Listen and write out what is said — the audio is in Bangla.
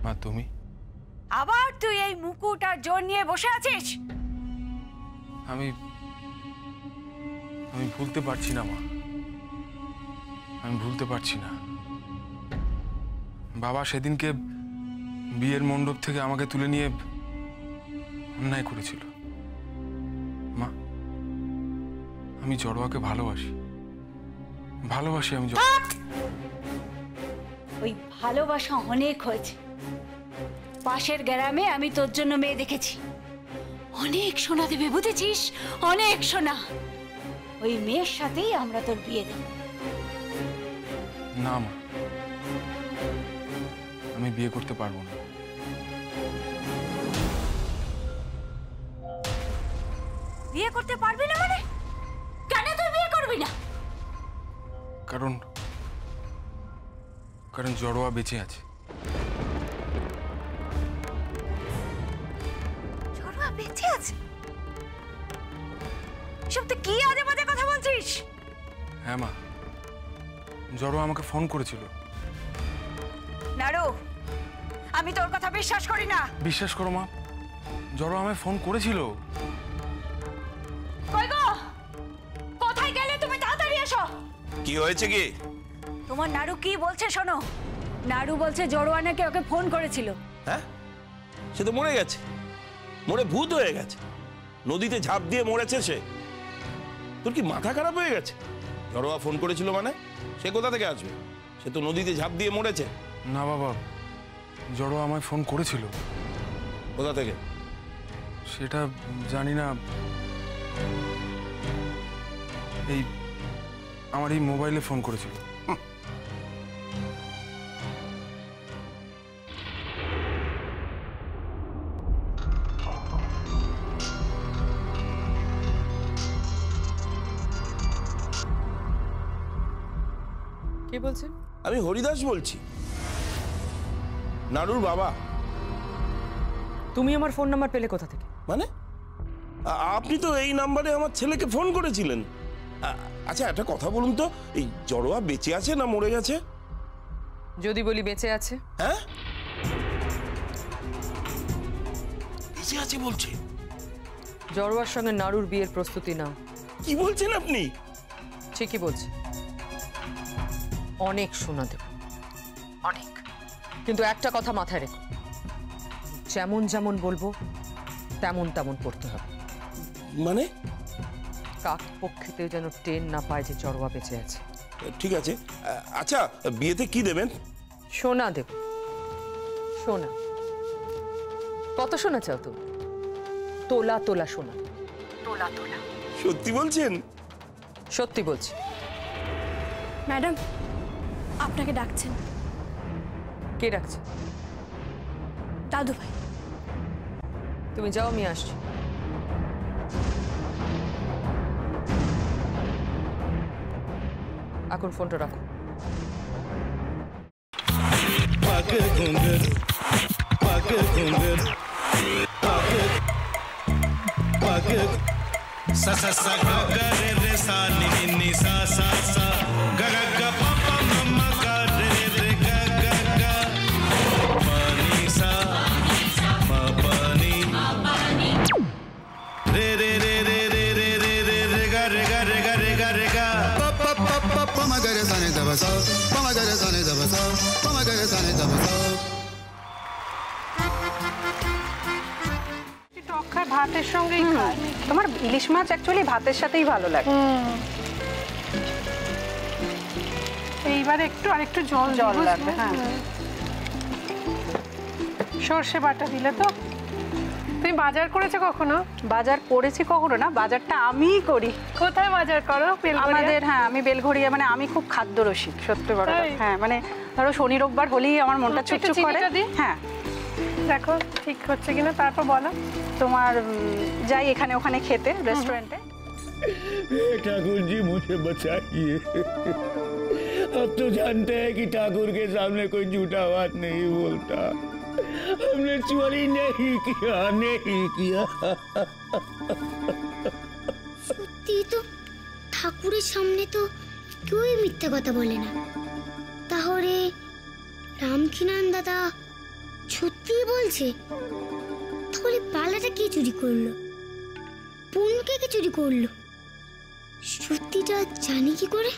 মা তুমি আবার তুই এই মুকুট আর জোর নিয়ে বসে আছিস? আমি আমি ভুলতে পারছি না মা, আমি ভুলতে পারছি না। বাবা সেদিনকে বিয়ের মণ্ডপ থেকে আমাকে তুলে নিয়ে অন্যায় করেছিল। মা আমি জড়োয়াকে ভালোবাসি, ভালোবাসি আমি। ওই ভালোবাসা অনেক হয়েছে। পাশের গ্রামে আমি তোর জন্য মেয়ে দেখেছি, অনেক সোনা দেবে, বুঝেছিস? অনেক সোনা। ওই মেয়ের সাথেই আমরা তোর বিয়ে দেব। না মা, আমি বিয়ে করতে পারবো না। বিয়ে করতে পারবি না মানে? কেন তুই বিয়ে করবি না? কারণ কারণ জড়োয়া বেঁচে আছে। জড়োয়া বেঁচে আছে? সব তো কি আজে বাজে কথা বলছিস? হ্যাঁ মা, জড়োয়া আমাকে ফোন করেছিল। নাড়ু, আমি তোর কথা বিশ্বাস করি না। বিশ্বাস করো মা, জড়োয়া আমায় ফোন করেছিল। কই গো, কোথায় গেলে তুমি? তাড়াতাড়ি এসো। কি হয়েছে কি? তোমার নাড়ু কি বলছে শোনো। নাড়ু বলছে জড়োয়া নাকি ওকে ফোন করেছিল। হ্যাঁ, সে তো মরে গেছে, মরে ভূত হয়ে গেছে, নদীতে ঝাঁপ দিয়ে মরেছে সে। তোর কি মাথা খারাপ হয়ে গেছে? জড়োয়া ফোন করেছিল মানে সে কোথা থেকে আসবে? সে তো নদীতে ঝাঁপ দিয়ে মরেছে। না বাবা, জড়োয়া আমায় ফোন করেছিল। কোথা থেকে সেটা জানি না, এই আমার এই মোবাইলে ফোন করেছিল। কে বলছেন? আমি হরিদাস বলছি, নাড়ুর বাবা। তুমি আমার ফোন নাম্বার পেলে কোথা থেকে? মানে আপনি তো এই নাম্বারে আমার ছেলেকে ফোন করেছিলেন। আচ্ছা একটা কথা বলুন তো, এই জড়োয়া বেঁচে আছে না মরে গেছে? যদি বলি বেঁচে আছে। হ্যাঁ, বেঁচে আছে বলছে? জড়োয়ার সঙ্গে নাড়ুর বিয়ের প্রস্তুতি নাও। কি বলছেন আপনি? ঠিকই বলছি, অনেক সোনা দেব, অনেক। কিন্তু একটা কথা মাথায় রেখো, যেমন যেমন বলবো তেমন তেমন করতে হবে। মানে? কাক পক্ষেতে যেন টেন না পায় যে জড়োয়া বেঁচে আছে। ঠিক আছে। আচ্ছা বিয়েতে কি দেবেন? সোনা দেব, সোনা। কত সোনা চাও তুমি? তোলা তোলা সোনা, তোলা তোলা। সত্যি বলছেন? সত্যি বলছি। ম্যাডাম, আপনাকে ডাকছেন। কে ডাকছে? দাদু ভাই। তুমি যাও, আমি আসছি। এখন ফোনটা রাখো। ভাতের সঙ্গেই খায়। তোমার ইলিশ মাছ অ্যাকচুয়ালি ভাতের সাথেই ভালো লাগে। এইবার একটু আরেকটু জল জল লাগবে। হ্যাঁ, সর্ষে বাটা দিলে তো। তুমি বাজার করেছো কখনো? বাজার করেছি কখনো না, বাজারটা আমিই করি। কোথায় বাজার করো? আমাদের, হ্যাঁ আমি বেলঘড়িয়া, মানে আমি খুব খাদ্য রসিক, সত্যি বড়। হ্যাঁ মানে ধরো শনি রোববার হলেই আমার মনটা চুপচুপ করে। হ্যাঁ দেখো ঠিক হচ্ছে কিনা, তারপর বলো। তোমার যাই এখানে ওখানে খেতে, रेस्टोरेंटे। ठाकुर जी मुझे बचाइए, अब तो जानते हैं कि ठाकुर के सामने कोई झूठा बात नहीं बोलता। हमने चोरी नहीं किया, नहीं किया। সত্যি তো, ঠাকুরের সামনে তো কেউই মিথ্যে কথা বলে না। তাহলে রামকিনান দাদা সত্যি বলছে? তাহলে পালাটা কে চুরি করলো? বোনকে কে চুরি করলো? সত্যিটা জানি কি করে?